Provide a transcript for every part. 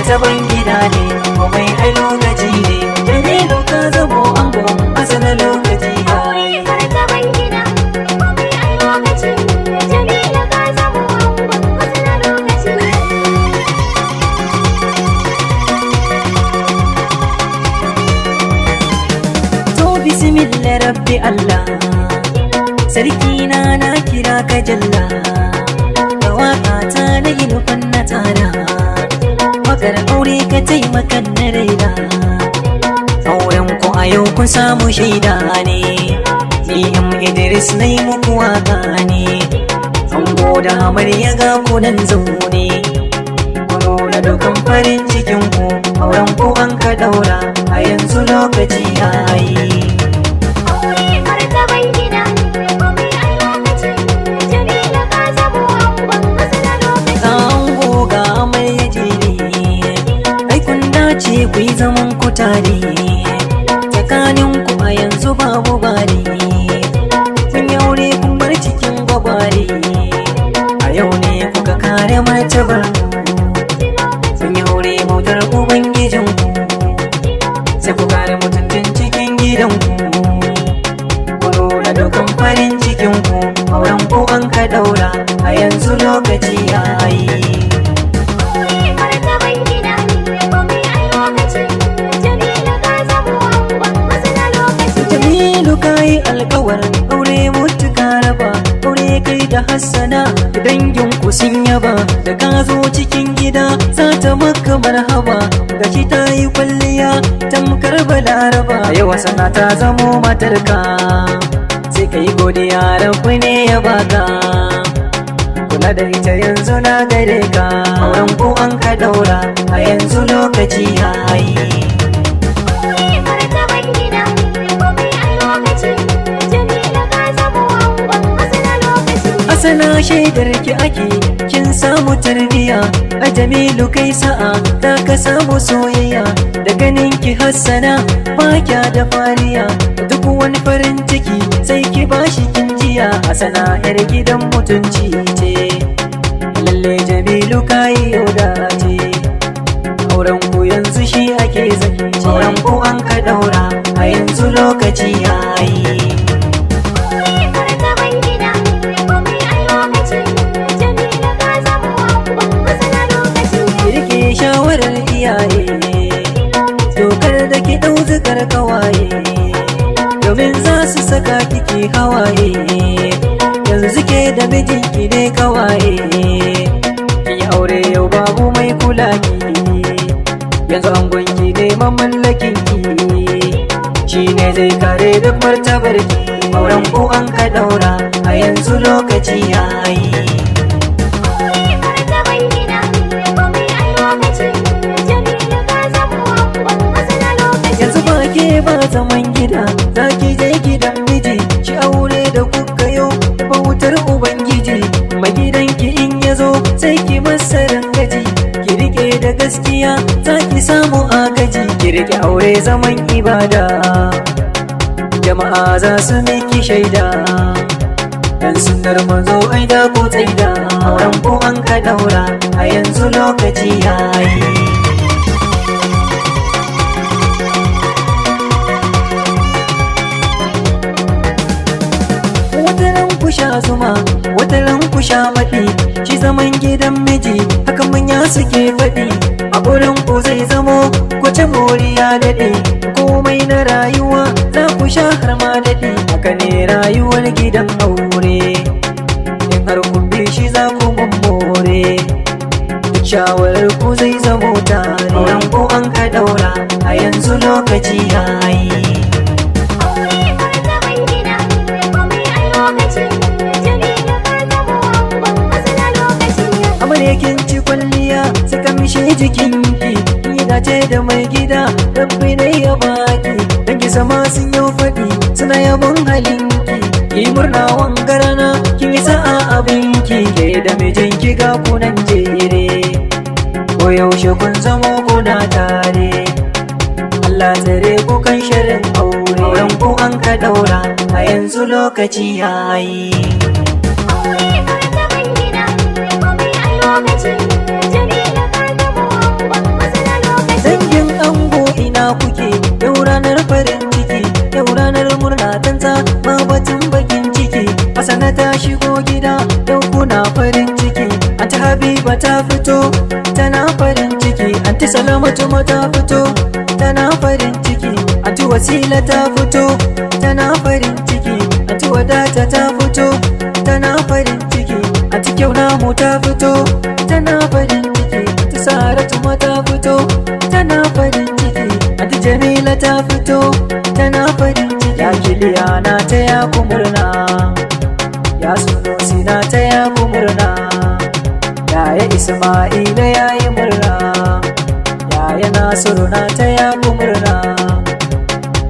martaban gida ne komai ai lokaci ne Jamilu ka zamo ango masana lokaci Aure martaban gida komai ai lokaci ne Jamilu ka zamo ango masana lokaci To bismillah rabbi Allah sarki na kira ka jalla ga waka ta na yi nufin na tsara wakar aure ka taimakan na raina auren ku a yau kun samu shaida ne ni Idris na yi muku waka ne ango da amarya ga kunan zaune ku nuna dukan farin cikin ku auren ku an ka daura a yanzu lokaci ya yi Aure martaban gida komai ai lokaci ne Jamilu ka zamo ango masana lokaci ango ga amarya jere ai kun dace ku yi zaman ku tare tsakanin ku a yanzu babu bari kun yi aure kun bar cikin gwagware a yau ne kuka kare martabar kun yi aure bautar ubangijin ku sai ku kare mutuntun cikin gidan ku nuna dukan farin cikin ku auren ku an ka daura a yanzu lokaci ya yi Aure martaban gida komai ai lokaci ne Jamilu ka zamo ango masana lokaci Jamilu kayi alkawar aure mutuka raba aure kai da Hassana dangin ku sun yaba da ka zo cikin gida za ta maka marhaba gashi ta yi kwalliya tamkar balaraba yau Hassana ta zamo matarka sai kai godiya rabu ne ya baka kula da ita yanzu na gare ka auren ku an ka daura a yanzu lokaci ya yi Aure martaban gida komai ai lokaci ne Jamilu ka zamo ango masana lokaci Hassana shaidar ki ake kin samu tarbiya a Jamilu kai sa'a ta ka samu soyayya da ganin ki Hassana ba kya da fariya duk wani farin ciki sai ki bashi kin jiya Hassana yar gidan mutunci ce lalle Jamilu kai yauda ce auren ku yanzu shi ake zance auren ku an ka daura a yanzu lokaci yayi Aure martaban gida komai ai lokaci ne Jamilu ka zamo ango masana lokaci Kirke shawarar iyaye dokar da ki ɗau zukar kawaye domin za su saka kiki hawaye yanzu ke da mijinki ne kawaye ki aure yau babu mai kula ki yanzu an gunki ne mamallakin ki shi ne zai kare duk martabar ki auren ku an ka daura a yanzu lokaci yayi Aure martaban gida komai ai lokaci ne Jamilu ka zamo ango masana lokaci yanzu ba ke ba zaman gida za ki je gidan miji ki aure da kuka yau bautar ubangiji magidanki in ya zo sai ki masa rangaji ki rike da gaskiya za ki samu agaji ki rike aure zaman ibada jama'a za su miki shaida dan sunnar manzo ai da ku tsaida auren ku an ka daura a yanzu lokaci yayi wataran ku sha zuma wataran ku sha maɗi shi zaman gidan miji haka manya suke faɗi a gurin ku zai zamo kwace moriya daɗe komai na rayuwa za ku sha har ma daɗe haka ne rayuwar gidan aure in har kun bi shi za ku mummore duk shawarar ku zai zamo tare auren ku an ka daura a yanzu lokaci yayi Aure martaban gida komai ai lokaci ne Jamilu ka zamo ango masana lokaci amarya kin ci kwalliya saka mishi jikinki ki dace da mai gida rabbi ne ya baki dangi sama sun yi faɗi suna yabon halinki ki murna wangarana kin yi sa'a abinki ke da mijinki ga kunan jere ko yaushe kun zama kuna tare Allah tsare ku kan shirin aure auren ku an ka daura a yanzu lokaci yayi Aure martaban gida komai ai lokaci ne Jamilu ka zamo ango masana kuna farin ciki. Anti Habiba ta fito tana farin ciki. Anti Salamatu ma ta fito tana farin ciki. Anti Wasila ta fito tana farin ciki. Anti Wadata ta fito tana farin ciki. Anti Kyaunamu ta fito tana farin ciki. Anti Saratu ma ta fito tana farin ciki. Anti Jamila ta fito tana farin ciki. Ya Kiliyana ta ya ku murna, ya Sunusi na ta ya ku murna, yaya Isma'ila ya yi murna, yaya Nasiru na ta ya ku murna,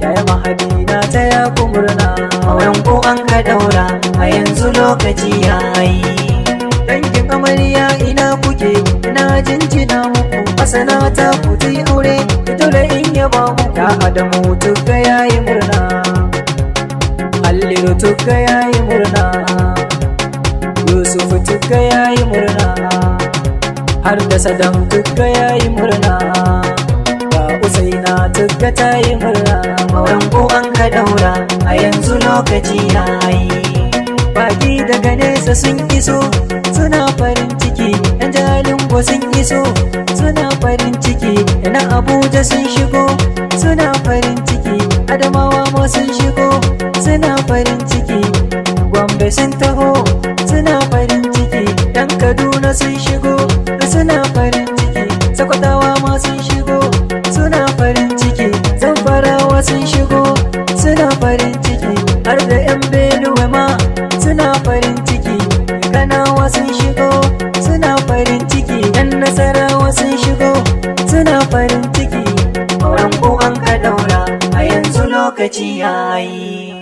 yaya Mahadi na ta ya ku murna. Auren ku an ka daura a yanzu lokaci ya yi. Dangin amarya ina kuke, ina jinjina muku. Hasana ta ku ta yi aure, dole in yaba muku. Ya Adamu Tugga ya yi murna, Halliru Tugga ya yi murna, Yusuf Tugga ya yi murna, har da Sadam Tugga ya yi murna, ga Usaina Tugga ta yi murna. Auren ku an ka daura a yanzu lokaci ya yi. Baki daga nesa sun iso suna farin ciki. Yan Jalingo sun iso suna farin ciki. Yan Abuja sun shigo suna farin ciki. Adamawa ma sun shigo suna farin ciki. Gombe sun taho suna farin ciki. Yan Kaduna sun shigo suna farin ciki. Sokotawa ma sun shigo suna farin ciki. Zamfarawa sun shigo suna farin ciki. Har da yan Benue ma suna farin ciki. Kanawa sun shigo suna farin ciki. Yan Nasarawa sun shigo suna farin ciki. Auren ku an ka daura a yanzu lokaci ya yi.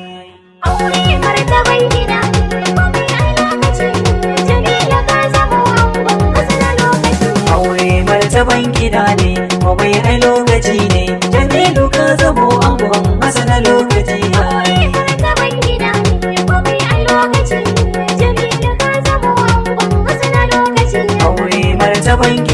Aure martaban gida ne, komai ai lokaci ne. Jamila ka zamo angon wasu na lokaci ne. Aure martaban gida ne, komai ai lokaci ne. Jamilu ka zamo angon masa na lokaci ya Aure yi. martaban gida ne, komai ai lokaci ne. Jamila ka zamo angon wasu na lokaci ne. Aure martaban gida